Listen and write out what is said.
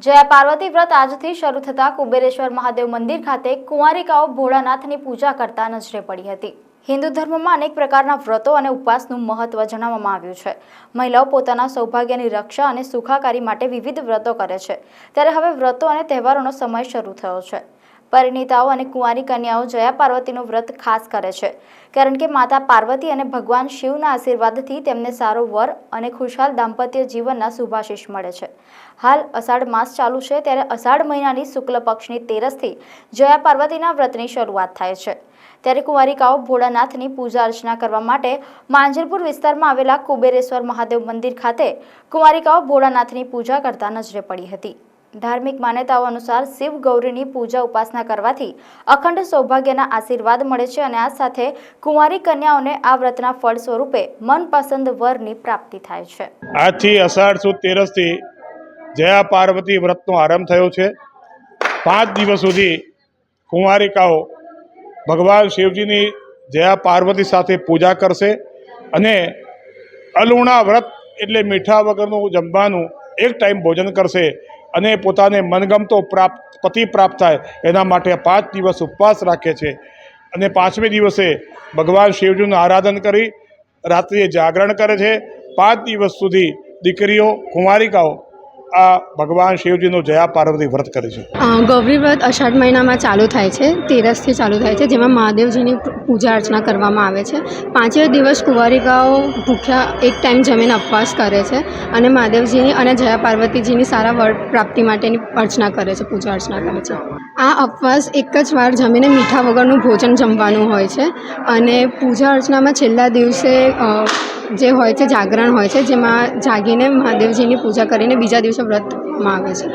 જયા પાર્વતી વ્રત આજથી શરૂ થતા કુબેરેશ્વર મહાદેવ મંદિર ખાતે કુંવારિકાઓ ભોળાનાથની પૂજા કરતા નજરે પડી હતી। હિન્દુ ધર્મમાં અનેક પ્રકારના વ્રતો અને ઉપવાસનું મહત્વ જણાવવામાં આવ્યું છે। મહિલાઓ પોતાના સૌભાગ્યની રક્ષા અને સુખાકારી માટે વિવિધ વ્રતો કરે છે, ત્યારે હવે વ્રતો અને તહેવારોનો સમય શરૂ થયો છે। પરિણીતાઓ અને કુંવારી કન્યાઓ જયા પાર્વતીનું વ્રત ખાસ કરે છે, કારણ કે માતા પાર્વતી અને ભગવાન શિવના આશીર્વાદથી તેમને સારો વર અને ખુશહાલ દાંપત્ય જીવનના શુભાશીષ મળે છે। હાલ અષાઢ માસ ચાલુ છે, ત્યારે અષાઢ મહિનાની શુક્લ પક્ષની તેરસથી જયા પાર્વતીના વ્રતની શરૂઆત થાય છે। ત્યારે કુંવારિકાઓ ભોળાનાથની પૂજા અર્ચના કરવા માટે માંજલપુર વિસ્તારમાં આવેલા કુબેરેશ્વર મહાદેવ મંદિર ખાતે કુંવારિકાઓ ભોળાનાથની પૂજા કરતા નજરે પડી હતી। ધાર્મિક માન્યતાઓ અનુસાર શિવ ગૌરીની પૂજા ઉપાસના કરવાથી અખંડ સૌભાગ્યના આશીર્વાદ મળે છે અને આ સાથે કુંવારી કન્યાઓને આ વ્રતના ફળ સ્વરૂપે મનપસંદ વરની પ્રાપ્તિ થાય છે। આજથી અષાઢ સુદ તેરસથી જયા પાર્વતી વ્રતનો આરંભ થયો છે। 5 દિવસ સુધી કુંવારિકાઓ ભગવાન શિવજીની જયા પાર્વતી સાથે પૂજા કરશે અને અલુણા વ્રત એટલે મીઠા વગરનું જમવાનું એક ટાઈમ ભોજન કરશે અને પોતાને મનગમતો પતિ પ્રાપ્ત થાય એના માટે 5 દિવસ ઉપવાસ રાખે છે અને 5મે દિવસે ભગવાન શિવજીનું આરાધન કરી રાત્રિએ જાગરણ કરે છે। 5 દિવસ સુધી દીકરીઓ કુંવારિકાઓ આ ભગવાન શિવજીનું જયા પાર્વતી વ્રત કરે છે। ગૌરી વ્રત અષાઢ મહિનામાં ચાલુ થાય છે, તેરસથી ચાલુ થાય છે, જેમાં મહાદેવજીની પૂજા અર્ચના કરવામાં આવે છે। 5 દિવસ કુંવારિકાઓ ભૂખ્યા એક ટાઈમ જમીને ઉપવાસ કરે છે અને મહાદેવજીની અને જયા પાર્વતીજીની સારા વર પ્રાપ્તિ માટેની અર્ચના કરે છે, પૂજા અર્ચના કરે છે। આ ઉપવાસ એક જ વાર જમીને મીઠા વગરનું ભોજન જમવાનું હોય છે અને પૂજા અર્ચનામાં છેલ્લા દિવસે જે હોય છે જાગરણ હોય છે, જેમાં જાગીને મહાદેવજીની પૂજા કરીને બીજા દિવસે વ્રતમાં આવે છે।